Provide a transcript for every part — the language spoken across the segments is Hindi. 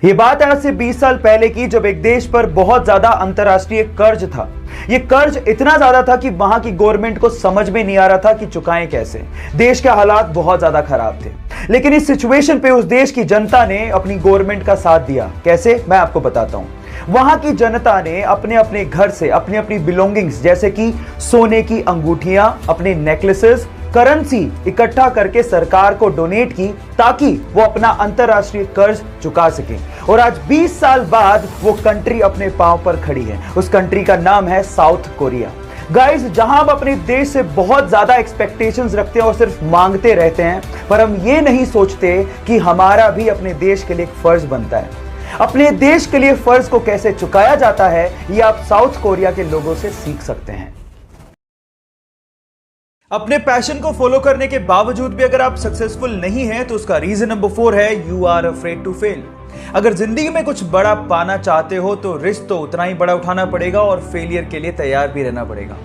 ये बात है आज से 20 साल पहले की, जब एक देश पर बहुत ज्यादा अंतरराष्ट्रीय कर्ज था। ये कर्ज इतना ज्यादा था कि वहां की गवर्नमेंट को समझ में नहीं आ रहा था कि चुकाएं कैसे। देश के हालात बहुत ज्यादा खराब थे, लेकिन इस सिचुएशन पे उस देश की जनता ने अपनी गवर्नमेंट का साथ दिया। कैसे, मैं आपको बताता हूं। वहां की जनता ने अपने अपने घर से अपनी अपनी बिलोंगिंग्स जैसे कि सोने की अंगूठियां, अपने नेकलेसेस, करेंसी इकट्ठा करके सरकार को डोनेट की ताकि वो अपना अंतरराष्ट्रीय कर्ज चुका सके। और आज 20 साल बाद वो कंट्री अपने पांव पर खड़ी है। उस कंट्री का नाम है साउथ कोरिया। गाइस, जहां हम अपने देश से बहुत ज्यादा एक्सपेक्टेशंस रखते हैं और सिर्फ मांगते रहते हैं, पर हम ये नहीं सोचते कि हमारा भी अपने देश के लिए एक फर्ज बनता है। अपने देश के लिए फर्ज को कैसे चुकाया जाता है, ये आप साउथ कोरिया के लोगों से सीख सकते हैं। अपने पैशन को फॉलो करने के बावजूद भी अगर आप सक्सेसफुल नहीं हैं, तो उसका रीजन नंबर 4 है you are afraid to fail. अगर जिंदगी में कुछ बड़ा पाना चाहते हो तो रिस्क तो उतना ही बड़ा उठाना पड़ेगा और फेलियर के लिए तैयार भी रहना पड़ेगा।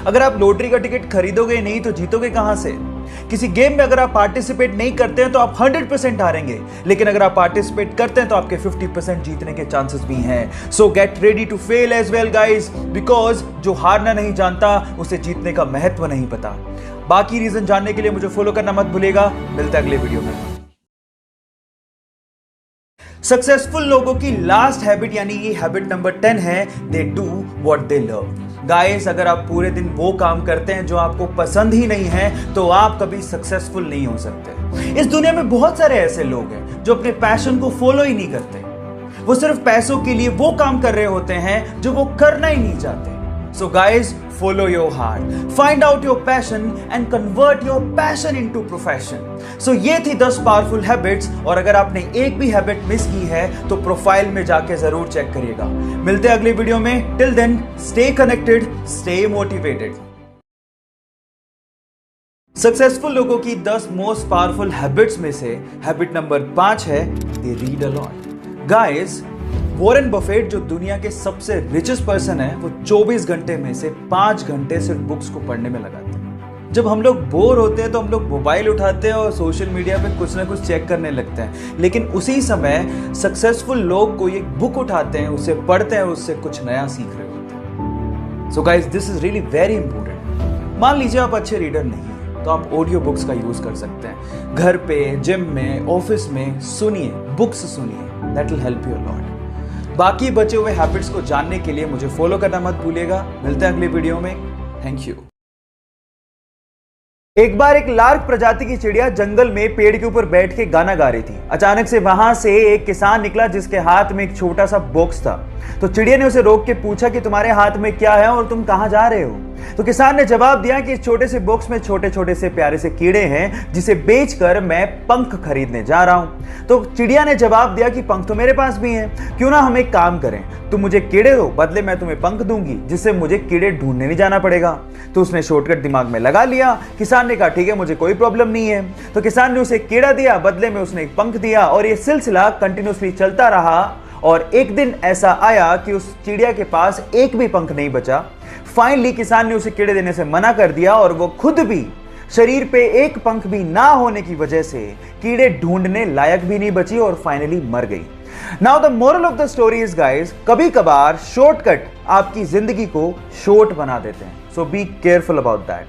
अगर आप लॉटरी का टिकट खरीदोगे नहीं तो जीतोगे कहां से? किसी गेम में अगर आप पार्टिसिपेट नहीं करते हैं तो आप 100% हारेंगे, लेकिन अगर आप पार्टिसिपेट करते हैं तो आपके 50% जीतने के चांसेस भी हैं। So get ready to fail as well guys, because जो हारना नहीं जानता उसे जीतने का महत्व नहीं पता। बाकी रीजन जानने के लिए मुझे फॉलो करना मत भूलिएगा। मिलते हैं अगले वीडियो में। सक्सेसफुल लोगों की लास्ट हैबिट यानी ये हैबिट नंबर 10 है, they do what they love. Guys, अगर आप पूरे दिन वो काम करते हैं जो आपको पसंद ही नहीं है, तो आप कभी सक्सेसफुल नहीं हो सकते। इस दुनिया में बहुत सारे ऐसे लोग हैं जो अपने पैशन को फॉलो ही नहीं करते। वो सिर्फ पैसों के लिए वो काम कर रहे होते हैं जो वो करना ही नहीं चाहते। So guys, follow your heart, find out your passion and convert your passion into profession. So ये थी 10 पावरफुल हैबिट्स, और अगर आपने एक भी हैबिट मिस की है तो प्रोफाइल में जाके जरूर चेक करिएगा। मिलते हैं अगले वीडियो में। Till then, stay connected, stay motivated. Successful लोगों की 10 मोस्ट पावरफुल हैबिट्स में से हैबिट नंबर 5 है, they read a lot. Guys, Warren Buffett जो दुनिया के सबसे रिचेस्ट पर्सन है, वो 24 घंटे में से 5 घंटे सिर्फ बुक्स को पढ़ने में लगाते हैं। जब हम लोग बोर होते हैं तो हम लोग मोबाइल उठाते हैं और सोशल मीडिया पे कुछ ना कुछ चेक करने लगते हैं, लेकिन उसी समय सक्सेसफुल लोग कोई एक बुक उठाते हैं, उसे पढ़ते हैं, उससे कुछ नया सीख रहे होते हैं। So guys, this is really very important. मान लीजिए आप अच्छे रीडर नहीं हैं, तो आप ऑडियो बुक्स का यूज कर सकते हैं। घर पे, जिम में, ऑफिस में सुनिए, बुक्स सुनिए, that will help you a lot. बाकी बचे हुए हैबिट्स को जानने के लिए मुझे फॉलो करना मत भूलिएगा। मिलते हैं अगले वीडियो में। Thank you. एक बार एक लार्क प्रजाति की चिड़िया जंगल में पेड़ के ऊपर बैठ के गाना गा रही थी। अचानक से वहां से एक किसान निकला जिसके हाथ में एक छोटा सा बॉक्स था। तो चिड़िया ने उसे रोक के पूछा कि तुम्हारे हाथ में क्या है और तुम कहां जा रहे हो? तो किसान ने जवाब दिया कि इस छोटे से बॉक्स में छोटे छोटे से प्यारे से कीड़े हैं, जिसे बेचकर मैं पंख खरीदने जा रहा हूं। तो चिड़िया ने जवाब दिया कि पंख तो मेरे पास भी हैं, क्यों ना हम एक काम करें, तुम मुझे कीड़े दो, बदले मैं तुम्हें पंख दूंगी, जिससे मुझे कीड़े ढूंढने नहीं जाना पड़ेगा। तो उसने शॉर्टकट दिमाग में लगा लिया। किसान ने कहा ठीक है, मुझे कोई प्रॉब्लम नहीं है। तो किसान ने उसे कीड़ा दिया, बदले में उसने एक पंख दिया, और ये सिलसिला कंटिन्यूसली चलता रहा। और एक दिन ऐसा आया कि उस चिड़िया के पास एक भी पंख नहीं बचा। फाइनली किसान ने उसे कीड़े देने से मना कर दिया, और वो खुद भी शरीर पे एक पंख भी ना होने की वजह से कीड़े ढूंढने लायक भी नहीं बची और फाइनली मर गई। Now the moral of the story is guys, कभी कभार शॉर्टकट आपकी जिंदगी को शॉर्ट बना देते हैं। सो बी केयरफुल अबाउट दैट।